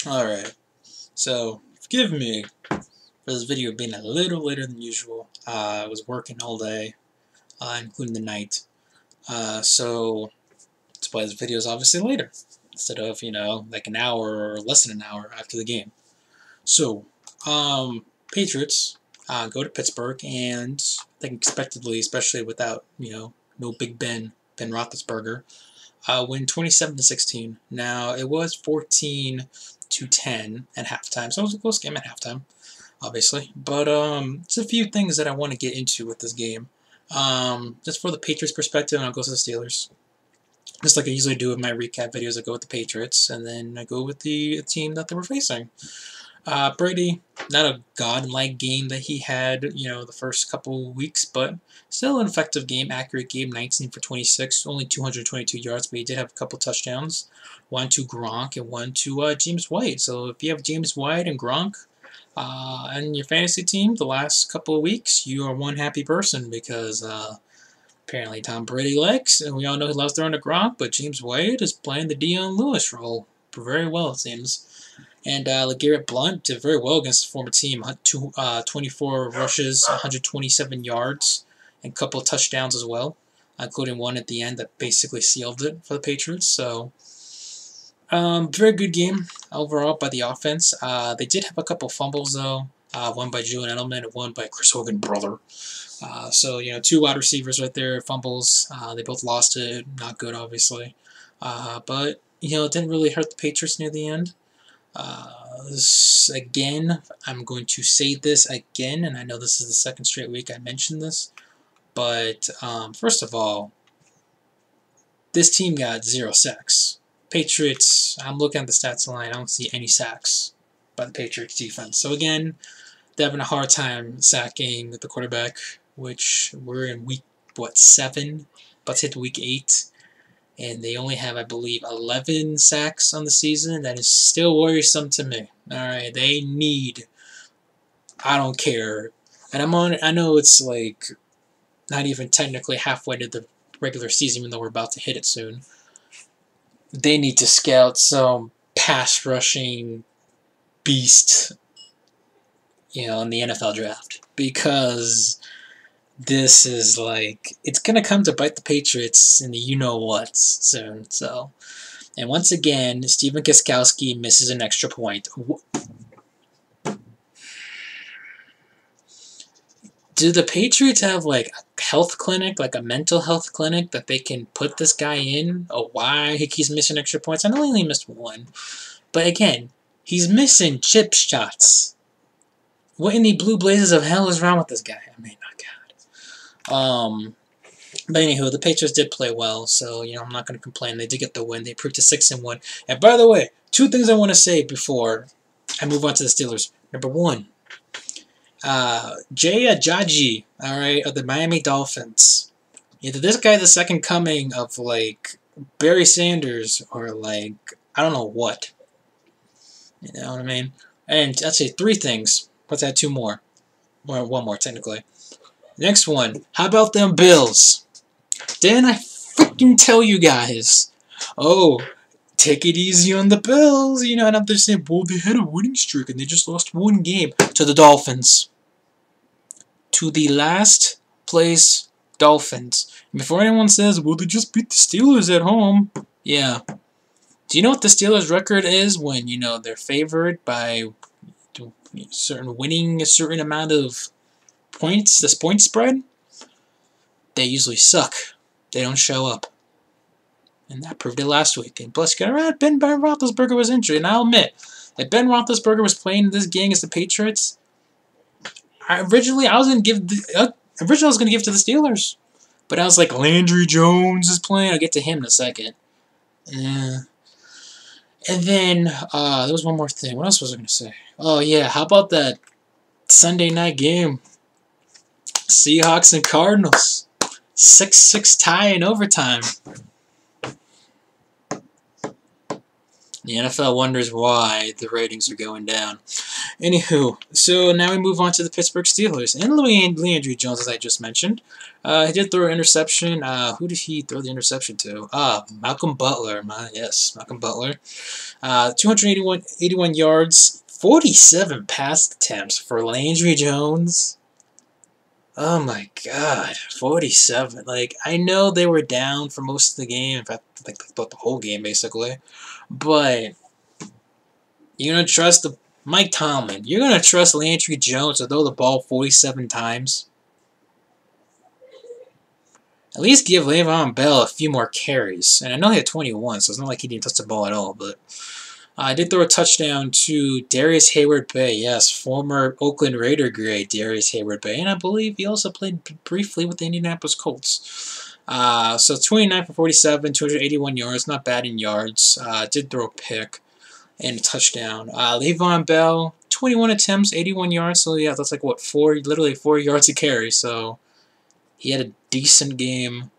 Alright, so forgive me for this video being a little later than usual. I was working all day, including the night. So that's why this video is obviously later, instead of, like an hour or less than an hour after the game. So, Patriots go to Pittsburgh, and I think expectedly, especially without, no Big Ben Roethlisberger, win 27-16. Now, it was 14-10 at halftime, so it was a close game at halftime, obviously. But there's a few things that I want to get into with this game. Just for the Patriots perspective, and I'll go to the Steelers. Just like I usually do with my recap videos, I go with the Patriots, and then I go with the team that they were facing. Brady, not a godlike game that he had, the first couple weeks, but still an effective game, accurate game, 19 for 26, only 222 yards, but he did have a couple touchdowns, one to Gronk and one to James White. So if you have James White and Gronk and your fantasy team the last couple of weeks, you are one happy person, because apparently Tom Brady likes, and we all know he loves throwing to Gronk, but James White is playing the Dion Lewis role very well, it seems. And Blount did very well against his former team. 24 rushes, 127 yards, and a couple of touchdowns as well, including one at the end that basically sealed it for the Patriots. So, very good game overall by the offense. They did have a couple fumbles, though. One by Julian Edelman and one by Chris Hogan, brother. So, two wide receivers right there, fumbles. They both lost it. Not good, obviously. But, it didn't really hurt the Patriots near the end. Again, I'm going to say this again, and I know this is the second straight week I mentioned this, but first of all, this team got 0 sacks. Patriots, I'm looking at the stats line, I don't see any sacks by the Patriots defense. So again, they're having a hard time sacking the quarterback, which we're in week, 7? About to hit week 8. And they only have, I believe, 11 sacks on the season. That is still worrisome to me. Alright, they need, I don't care. And I know it's like not even technically halfway to the regular season, even though we're about to hit it soon. They need to scout some pass rushing beast, in the NFL draft. Because this is like, it's going to come to bite the Patriots in the you-know-what soon. So, and once again, Stephen Gostkowski misses an extra point. Do the Patriots have like a health clinic, like a mental health clinic, that they can put this guy in? Oh, why he keeps missing extra points? I know he only missed one. But again, he's missing chip shots. What in the blue blazes of hell is wrong with this guy? I mean, oh God. But anywho, the Patriots did play well, so I'm not going to complain. They did get the win. They improved to 6-1. And by the way, 2 things I want to say before I move on to the Steelers. Number 1, Jay Ajayi, alright, of the Miami Dolphins. Either this guy the second coming of like Barry Sanders, or like I don't know what. You know what I mean? And I'd say 3 things. Let's add 2 more. Or 1 more technically. Next one, how about them Bills? Didn't I freaking tell you guys? Oh, take it easy on the Bills. And I'm there saying, well, they had a winning streak and they just lost 1 game to the Dolphins. To the last place Dolphins. And before anyone says, well, they just beat the Steelers at home. Yeah. Do you know what the Steelers' record is when, they're favored by winning a certain amount of points, this point spread? They usually suck. They don't show up. And that proved it last week. And plus, Ben Roethlisberger was injured. And I'll admit, if Ben Roethlisberger was playing in this game as the Patriots, originally I was going to give to the Steelers. But I was like, Landry Jones is playing. I'll get to him in a second. Yeah. And then, there was one more thing. What else was I going to say? Oh, yeah. How about that Sunday night game? Seahawks and Cardinals. 6-6 tie in overtime. The NFL wonders why the ratings are going down. Anywho, so now we move on to the Pittsburgh Steelers. And Leandry Jones, as I just mentioned, he did throw an interception. Who did he throw the interception to? Malcolm Butler. Yes, Malcolm Butler. 281 yards, 47 pass attempts for Landry Jones. Oh my God, 47. Like, I know they were down for most of the game, in fact, like the whole game basically, but you're gonna trust Mike Tomlin. You're gonna trust Landry Jones to throw the ball 47 times. At least give Le'Veon Bell a few more carries. And I know he had 21, so it's not like he didn't touch the ball at all, but I did throw a touchdown to Darius Hayward-Bay. Yes, former Oakland Raider grade Darius Hayward-Bay. And I believe he also played briefly with the Indianapolis Colts. So 29 for 47, 281 yards. Not bad in yards. Did throw a pick and a touchdown. Le'Veon Bell, 21 attempts, 81 yards. So yeah, that's like what, literally 4 yards a carry. So he had a decent game.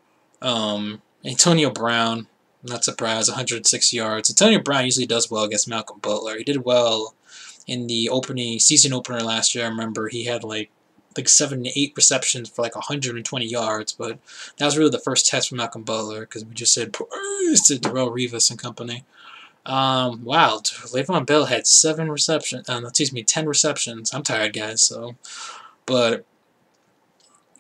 Antonio Brown, not surprised, 106 yards. Antonio Brown usually does well against Malcolm Butler. He did well in the season opener last year. I remember he had like 7 to 8 receptions for like 120 yards, but that was really the first test for Malcolm Butler because we just said praise to Darrelle Revis and company. Wow, Le'Veon Bell had 10 receptions. I'm tired, guys. So, but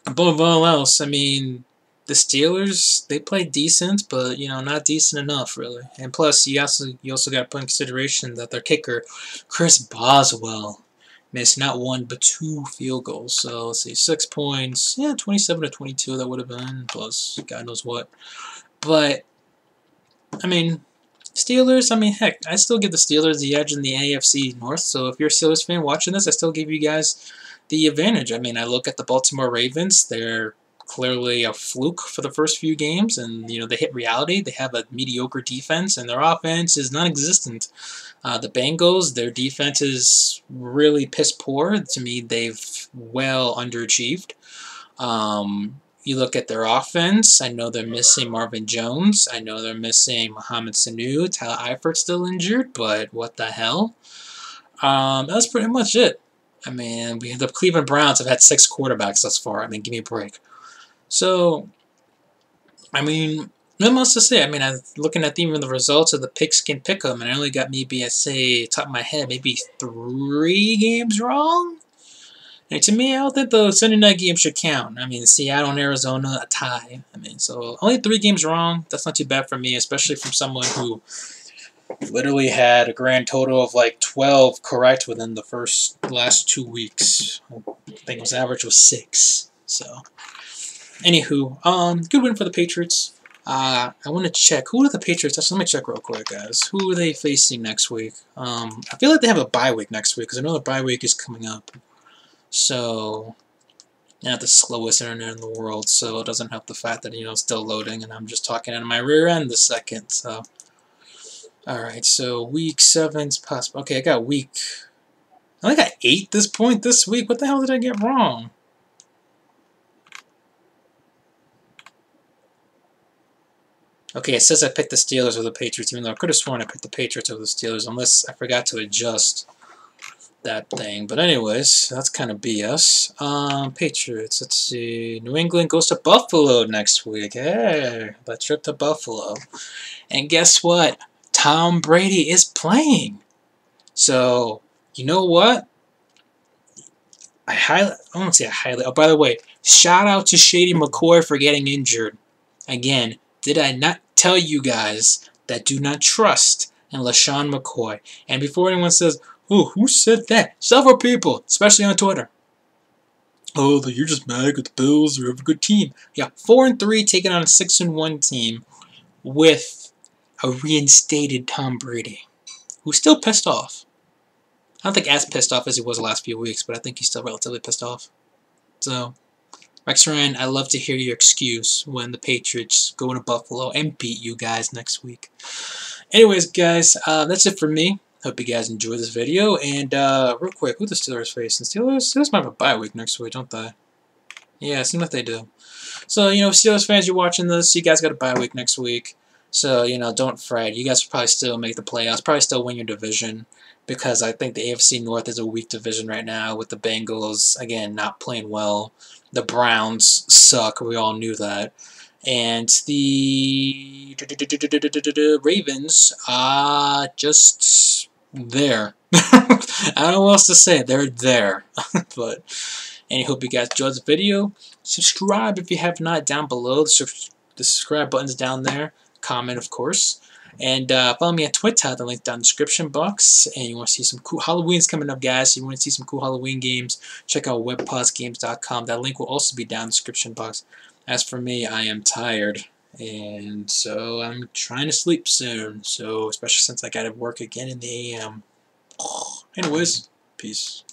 above all else, I mean, the Steelers, they played decent, but, not decent enough, really. And plus, you also got to put in consideration that their kicker, Chris Boswell, missed not 1 but 2 field goals. So, let's see, 6 points. Yeah, 27 to 22 that would have been, plus God knows what. But, I mean, Steelers, heck, I still give the Steelers the edge in the AFC North. So, if you're a Steelers fan watching this, I still give you guys the advantage. I look at the Baltimore Ravens. They're clearly a fluke for the first few games, and they hit reality. They have a mediocre defense, and their offense is non-existent. The Bengals, their defense is really piss poor. To me, they've well underachieved. You look at their offense. I know they're missing Marvin Jones. I know they're missing Mohamed Sanu. Tyler Eifert's still injured, but what the hell? That's pretty much it. The Cleveland Browns have had 6 quarterbacks thus far. Give me a break. So, not much to say. I'm looking at even the results of the Pigskin Pick'em, and I only got maybe, top of my head, maybe 3 games wrong. And to me, I don't think the Sunday night game should count. Seattle and Arizona, a tie. So only 3 games wrong. That's not too bad for me, especially from someone who literally had a grand total of like 12 correct within the last 2 weeks. I think his average was 6. So, anywho, good win for the Patriots. I want to check. Who are the Patriots? Actually, let me check real quick, guys. Who are they facing next week? I feel like they have a bye week next week because I know the bye week is coming up. So, not the slowest internet in the world, so it doesn't help the fact that, it's still loading and I'm just talking out of my rear end this second. So, alright, so week 7's possible. Okay, I got I only got 8 this week. What the hell did I get wrong? Okay, it says I picked the Steelers over the Patriots, even though I could have sworn I picked the Patriots over the Steelers, unless I forgot to adjust that thing. But anyways, that's kind of BS. Patriots, let's see. New England goes to Buffalo next week. Hey, that trip to Buffalo. And guess what? Tom Brady is playing. So, you know what? I won't say I highly. Oh, by the way, shout out to Shady McCoy for getting injured. Again, did I not tell you guys that do not trust in LaShawn McCoy? And before anyone says, oh, who said that? Several people, especially on Twitter. Oh, you're just mad at the Bills. They're a good team. Yeah, 4-3 taking on a 6-1 team with a reinstated Tom Brady, who's still pissed off. I don't think as pissed off as he was the last few weeks, but I think he's still relatively pissed off. So, Rex Ryan, I love to hear your excuse when the Patriots go to Buffalo and beat you guys next week. Anyways, guys, that's it for me. Hope you guys enjoyed this video. And real quick, who the Steelers facing? Steelers might have a bye week next week, don't they? Yeah, it seems like they do. So, Steelers fans, you're watching this. You guys got a bye week next week. So, don't fret. You guys will probably still make the playoffs, probably still win your division, because I think the AFC North is a weak division right now with the Bengals, again, not playing well. The Browns suck. We all knew that. And the Ravens are just there. I don't know what else to say. They're there. But, and I hope you guys enjoyed the video. Subscribe if you have not down below. The subscribe button's down there. Comment, of course. And follow me on Twitter. The link down in the description box. And you want to see some cool Halloween's coming up, guys. You want to see some cool Halloween games? Check out webpausgames.com. That link will also be down in the description box. As for me, I am tired. And so I'm trying to sleep soon. So especially since I got to work again in the AM. Anyways, peace.